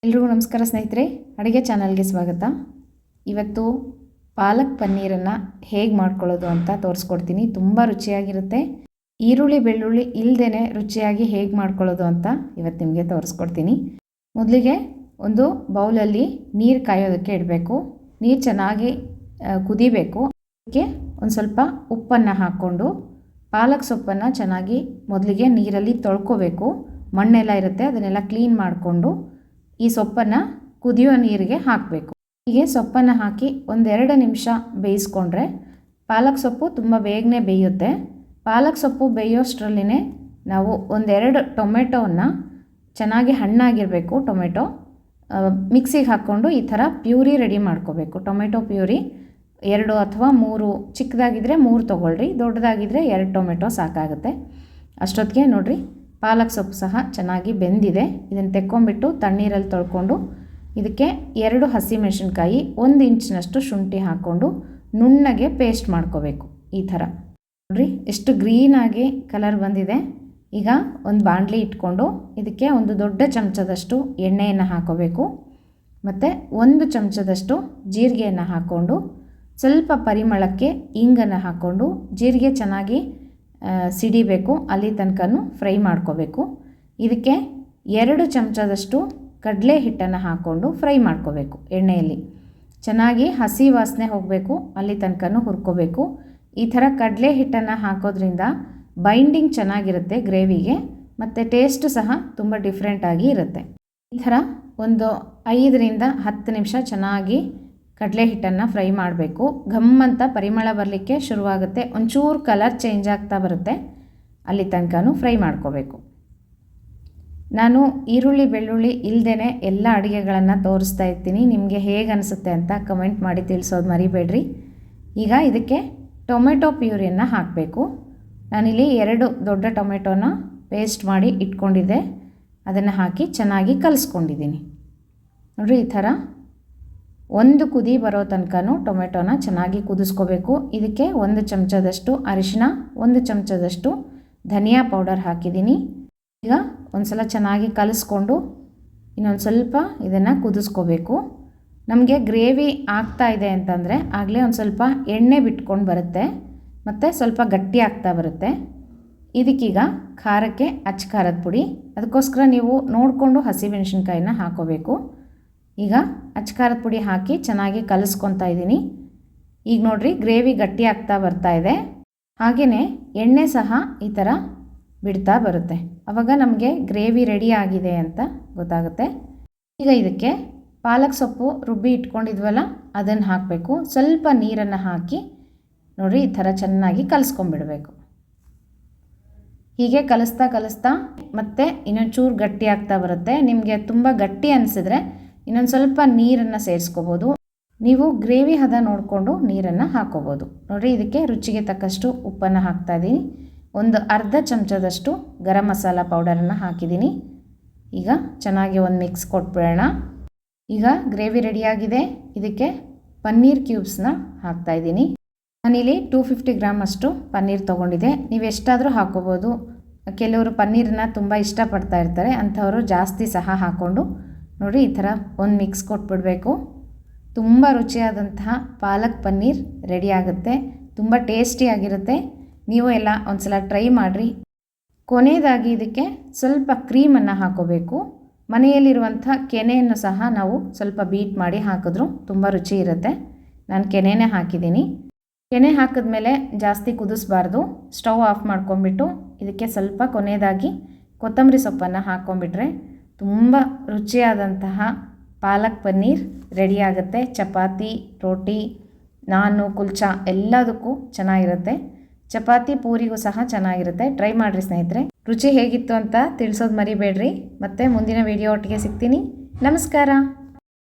ಎಲ್ರಿಗೂ ನಮಸ್ಕಾರ ಸ್ನೇಹಿತರೆ, ಅಡುಗೆ ಚಾನಲ್ಗೆ ಸ್ವಾಗತ. ಇವತ್ತು ಪಾಲಕ್ ಪನ್ನೀರನ್ನು ಹೇಗೆ ಮಾಡ್ಕೊಳ್ಳೋದು ಅಂತ ತೋರಿಸ್ಕೊಡ್ತೀನಿ. ತುಂಬ ರುಚಿಯಾಗಿರುತ್ತೆ. ಈರುಳ್ಳಿ ಬೆಳ್ಳುಳ್ಳಿ ಇಲ್ಲದೇ ರುಚಿಯಾಗಿ ಹೇಗೆ ಮಾಡ್ಕೊಳ್ಳೋದು ಅಂತ ಇವತ್ತು ನಿಮಗೆ ತೋರಿಸ್ಕೊಡ್ತೀನಿ. ಮೊದಲಿಗೆ ಒಂದು ಬೌಲಲ್ಲಿ ನೀರು ಕಾಯೋದಕ್ಕೆ ಇಡಬೇಕು. ನೀರು ಚೆನ್ನಾಗಿ ಕುದಿಬೇಕು. ಅದಕ್ಕೆ ಒಂದು ಸ್ವಲ್ಪ ಉಪ್ಪನ್ನು ಹಾಕ್ಕೊಂಡು ಪಾಲಕ್ ಸೊಪ್ಪನ್ನು ಚೆನ್ನಾಗಿ ಮೊದಲಿಗೆ ನೀರಲ್ಲಿ ತೊಳ್ಕೊಬೇಕು. ಮಣ್ಣೆಲ್ಲ ಇರುತ್ತೆ, ಅದನ್ನೆಲ್ಲ ಕ್ಲೀನ್ ಮಾಡಿಕೊಂಡು ಈ ಸೊಪ್ಪನ್ನು ಕುದಿಯೋ ನೀರಿಗೆ ಹಾಕಬೇಕು. ಹೀಗೆ ಸೊಪ್ಪನ್ನು ಹಾಕಿ ಒಂದೆರಡು ನಿಮಿಷ ಬೇಯಿಸ್ಕೊಂಡ್ರೆ ಪಾಲಕ್ ಸೊಪ್ಪು ತುಂಬ ಬೇಗನೆ ಬೇಯುತ್ತೆ. ಪಾಲಕ್ ಸೊಪ್ಪು ಬೇಯೋಷ್ಟರಲ್ಲಿನೇ ನಾವು ಒಂದೆರಡು ಟೊಮೆಟೋವನ್ನು ಚೆನ್ನಾಗಿ ಹಣ್ಣಾಗಿರಬೇಕು ಟೊಮೆಟೊ ಮಿಕ್ಸಿಗೆ ಹಾಕ್ಕೊಂಡು ಈ ಥರ ಪ್ಯೂರಿ ರೆಡಿ ಮಾಡ್ಕೋಬೇಕು. ಟೊಮೆಟೊ ಪ್ಯೂರಿ 2 ಅಥವಾ 3, ಚಿಕ್ಕದಾಗಿದ್ದರೆ 3 ತೊಗೊಳ್ರಿ, ದೊಡ್ಡದಾಗಿದ್ದರೆ 2 ಟೊಮೆಟೊ ಸಾಕಾಗುತ್ತೆ. ಅಷ್ಟೊತ್ತಿಗೆ ನೋಡಿರಿ ಪಾಲಕ್ ಸೊಪ್ಪು ಸಹ ಚೆನ್ನಾಗಿ ಬೆಂದಿದೆ. ಇದನ್ನು ತೆಕ್ಕೊಂಬಿಟ್ಟು ತಣ್ಣೀರಲ್ಲಿ ತೊಳ್ಕೊಂಡು ಇದಕ್ಕೆ 2 ಹಸಿಮೆಣಸಿನ್ಕಾಯಿ, 1 ಇಂಚಿನಷ್ಟು ಶುಂಠಿ ಹಾಕ್ಕೊಂಡು ನುಣ್ಣಗೆ ಪೇಸ್ಟ್ ಮಾಡ್ಕೋಬೇಕು. ಈ ಥರ ನೋಡಿರಿ ಎಷ್ಟು ಗ್ರೀನಾಗಿ ಕಲರ್ ಬಂದಿದೆ. ಈಗ ಒಂದು ಬಾಣಲಿ ಇಟ್ಕೊಂಡು ಇದಕ್ಕೆ ಒಂದು ದೊಡ್ಡ ಚಮಚದಷ್ಟು ಎಣ್ಣೆಯನ್ನು ಹಾಕೋಬೇಕು. ಮತ್ತು 1 ಚಮಚದಷ್ಟು ಜೀರಿಗೆಯನ್ನು ಹಾಕ್ಕೊಂಡು ಸ್ವಲ್ಪ ಪರಿಮಳಕ್ಕೆ ಇಂಗನ್ನು ಹಾಕ್ಕೊಂಡು ಜೀರಿಗೆ ಚೆನ್ನಾಗಿ ಸಿಡಿಬೇಕು, ಅಲ್ಲಿ ತನಕನೂ ಫ್ರೈ ಮಾಡ್ಕೋಬೇಕು. ಇದಕ್ಕೆ 2 ಚಮಚದಷ್ಟು ಕಡಲೆ ಹಿಟ್ಟನ್ನು ಹಾಕ್ಕೊಂಡು ಫ್ರೈ ಮಾಡ್ಕೋಬೇಕು. ಎಣ್ಣೆಯಲ್ಲಿ ಚೆನ್ನಾಗಿ ಹಸಿ ವಾಸನೆ ಹೋಗಬೇಕು, ಅಲ್ಲಿ ತನಕನೂ ಹುರ್ಕೋಬೇಕು. ಈ ಥರ ಕಡಲೆ ಹಿಟ್ಟನ್ನು ಹಾಕೋದ್ರಿಂದ ಬೈಂಡಿಂಗ್ ಚೆನ್ನಾಗಿರುತ್ತೆ ಗ್ರೇವಿಗೆ, ಮತ್ತು ಟೇಸ್ಟು ಸಹ ತುಂಬ ಡಿಫ್ರೆಂಟಾಗಿ ಇರುತ್ತೆ. ಈ ಥರ ಒಂದು 5ರಿಂದ 10 ನಿಮಿಷ ಚೆನ್ನಾಗಿ ಕಡಲೆ ಹಿಟ್ಟನ್ನು ಫ್ರೈ ಮಾಡಬೇಕು. ಘಮ್ಮಂತ ಪರಿಮಳ ಬರಲಿಕ್ಕೆ ಶುರುವಾಗುತ್ತೆ. ಒಂಚೂರು ಕಲರ್ ಚೇಂಜ್ ಆಗ್ತಾ ಬರುತ್ತೆ, ಅಲ್ಲಿ ತನಕನೂ ಫ್ರೈ ಮಾಡ್ಕೋಬೇಕು. ನಾನು ಈರುಳ್ಳಿ ಬೆಳ್ಳುಳ್ಳಿ ಇಲ್ಲದೇ ಎಲ್ಲ ಅಡುಗೆಗಳನ್ನು ತೋರಿಸ್ತಾ ಇರ್ತೀನಿ. ನಿಮಗೆ ಹೇಗೆ ಅನಿಸುತ್ತೆ ಅಂತ ಕಮೆಂಟ್ ಮಾಡಿ ತಿಳಿಸೋದು ಮರಿಬೇಡ್ರಿ. ಈಗ ಇದಕ್ಕೆ ಟೊಮೆಟೊ ಪ್ಯೂರಿಯನ್ನು ಹಾಕಬೇಕು. ನಾನಿಲ್ಲಿ 2 ದೊಡ್ಡ ಟೊಮೆಟೊನ ಪೇಸ್ಟ್ ಮಾಡಿ ಇಟ್ಕೊಂಡಿದ್ದೆ, ಅದನ್ನು ಹಾಕಿ ಚೆನ್ನಾಗಿ ಕಲಿಸ್ಕೊಂಡಿದ್ದೀನಿ. ನೋಡಿರಿ ಈ ಥರ 1 ಕುದಿ ಬರೋ ತನಕನೂ ಟೊಮೆಟೊನ ಚೆನ್ನಾಗಿ ಕುದಿಸ್ಕೋಬೇಕು. ಇದಕ್ಕೆ 1 ಚಮಚದಷ್ಟು ಅರಿಶಿನ, 1 ಚಮಚದಷ್ಟು ಧನಿಯಾ ಪೌಡರ್ ಹಾಕಿದ್ದೀನಿ. ಈಗ ಒಂದು ಸಲ ಚೆನ್ನಾಗಿ ಕಲಿಸ್ಕೊಂಡು ಇನ್ನೊಂದು ಸ್ವಲ್ಪ ಇದನ್ನು ಕುದಿಸ್ಕೋಬೇಕು. ನಮಗೆ ಗ್ರೇವಿ ಆಗ್ತಾ ಇದೆ ಅಂತಂದರೆ ಆಗಲೇ ಒಂದು ಸ್ವಲ್ಪ ಎಣ್ಣೆ ಬಿಟ್ಕೊಂಡು ಬರುತ್ತೆ, ಮತ್ತು ಸ್ವಲ್ಪ ಗಟ್ಟಿ ಆಗ್ತಾ ಬರುತ್ತೆ. ಇದಕ್ಕೀಗ ಖಾರಕ್ಕೆ ಅಚ್ಚ ಖಾರದ ಪುಡಿ, ಅದಕ್ಕೋಸ್ಕರ ನೀವು ನೋಡಿಕೊಂಡು ಹಸಿಮೆಣಸಿನ್ಕಾಯಿನ ಹಾಕೋಬೇಕು. ಈಗ ಅಚ್ಚ ಖಾರದ ಪುಡಿ ಹಾಕಿ ಚೆನ್ನಾಗಿ ಕಲಿಸ್ಕೊತಾ ಇದ್ದೀನಿ. ಈಗ ನೋಡಿರಿ ಗ್ರೇವಿ ಗಟ್ಟಿ ಆಗ್ತಾ ಬರ್ತಾ ಇದೆ. ಹಾಗೆಯೇ ಎಣ್ಣೆ ಸಹ ಈ ಥರ ಬಿಡ್ತಾ ಬರುತ್ತೆ. ಆವಾಗ ನಮಗೆ ಗ್ರೇವಿ ರೆಡಿ ಆಗಿದೆ ಅಂತ ಗೊತ್ತಾಗುತ್ತೆ. ಈಗ ಇದಕ್ಕೆ ಪಾಲಕ್ ಸೊಪ್ಪು ರುಬ್ಬಿ ಇಟ್ಕೊಂಡಿದ್ವಲ್ಲ ಅದನ್ನು ಹಾಕಬೇಕು. ಸ್ವಲ್ಪ ನೀರನ್ನು ಹಾಕಿ ನೋಡಿರಿ ಈ ಥರ ಚೆನ್ನಾಗಿ ಕಲಿಸ್ಕೊಂಡ್ಬಿಡಬೇಕು. ಹೀಗೆ ಕಲಿಸ್ತಾ ಮತ್ತೆ ಇನ್ನೊಂದು ಚೂರು ಗಟ್ಟಿ ಆಗ್ತಾ ಬರುತ್ತೆ. ನಿಮಗೆ ತುಂಬ ಗಟ್ಟಿ ಅನಿಸಿದ್ರೆ ಇನ್ನೊಂದು ಸ್ವಲ್ಪ ನೀರನ್ನು ಸೇರಿಸ್ಕೋಬೋದು. ನೀವು ಗ್ರೇವಿ ಹದ ನೋಡಿಕೊಂಡು ನೀರನ್ನು ಹಾಕೋಬೋದು. ನೋಡಿರಿ ಇದಕ್ಕೆ ರುಚಿಗೆ ತಕ್ಕಷ್ಟು ಉಪ್ಪನ್ನು ಹಾಕ್ತಾಯಿದ್ದೀನಿ. ಒಂದು ಅರ್ಧ ಚಮಚದಷ್ಟು ಗರಂ ಮಸಾಲ ಪೌಡರನ್ನು ಹಾಕಿದ್ದೀನಿ. ಈಗ ಚೆನ್ನಾಗಿ ಒಂದು ಮಿಕ್ಸ್ ಕೊಟ್ಬಿಡೋಣ. ಈಗ ಗ್ರೇವಿ ರೆಡಿಯಾಗಿದೆ. ಇದಕ್ಕೆ ಪನ್ನೀರ್ ಕ್ಯೂಬ್ಸ್ನ ಹಾಕ್ತಾಯಿದ್ದೀನಿ. ನಾನಿಲ್ಲಿ 250 ಗ್ರಾಮ್ ಅಷ್ಟು ಪನ್ನೀರ್ ತೊಗೊಂಡಿದ್ದೆ. ನೀವು ಎಷ್ಟಾದರೂ ಹಾಕೋಬೋದು. ಕೆಲವರು ಪನ್ನೀರನ್ನ ತುಂಬ ಇಷ್ಟಪಡ್ತಾ ಇರ್ತಾರೆ, ಅಂಥವರು ಜಾಸ್ತಿ ಸಹ ಹಾಕ್ಕೊಂಡು ನೋಡಿ ಈ ಥರ ಒಂದು ಮಿಕ್ಸ್ ಕೊಟ್ಬಿಡಬೇಕು. ತುಂಬ ರುಚಿಯಾದಂತಹ ಪಾಲಕ್ ಪನ್ನೀರ್ ರೆಡಿ ಆಗುತ್ತೆ. ತುಂಬ ಟೇಸ್ಟಿಯಾಗಿರುತ್ತೆ. ನೀವು ಎಲ್ಲ ಒಂದು ಸಲ ಟ್ರೈ ಮಾಡಿರಿ. ಕೊನೆಯದಾಗಿ ಇದಕ್ಕೆ ಸ್ವಲ್ಪ ಕ್ರೀಮನ್ನು ಹಾಕೋಬೇಕು. ಮನೆಯಲ್ಲಿರುವಂಥ ಕೆನೆಯನ್ನು ಸಹ ನಾವು ಸ್ವಲ್ಪ ಬೀಟ್ ಮಾಡಿ ಹಾಕಿದ್ರೂ ತುಂಬ ರುಚಿ ಇರುತ್ತೆ. ನಾನು ಕೆನೆನೇ ಹಾಕಿದ್ದೀನಿ. ಕೆನೆ ಹಾಕಿದ್ಮೇಲೆ ಜಾಸ್ತಿ ಕುದಿಸ್ಬಾರ್ದು. ಸ್ಟವ್ ಆಫ್ ಮಾಡ್ಕೊಂಬಿಟ್ಟು ಇದಕ್ಕೆ ಸ್ವಲ್ಪ ಕೊನೆಯದಾಗಿ ಕೊತ್ತಂಬರಿ ಸೊಪ್ಪನ್ನು ಹಾಕ್ಕೊಂಬಿಟ್ರೆ ತುಂಬ ರುಚಿಯಾದಂತಹ ಪಾಲಕ್ ಪನ್ನೀರ್ ರೆಡಿಯಾಗುತ್ತೆ. ಚಪಾತಿ, ರೋಟಿ, ನಾನು, ಕುಲ್ಚಾ ಎಲ್ಲದಕ್ಕೂ ಚೆನ್ನಾಗಿರುತ್ತೆ. ಚಪಾತಿ ಪೂರಿಗೂ ಸಹ ಚೆನ್ನಾಗಿರುತ್ತೆ. ಟ್ರೈ ಮಾಡಿರಿ ಸ್ನೇಹಿತರೆ. ರುಚಿ ಹೇಗಿತ್ತು ಅಂತ ತಿಳಿಸೋದು ಮರಿಬೇಡ್ರಿ. ಮತ್ತೆ ಮುಂದಿನ ವಿಡಿಯೋ ಒಟ್ಟಿಗೆ ಸಿಗ್ತೀನಿ. ನಮಸ್ಕಾರ.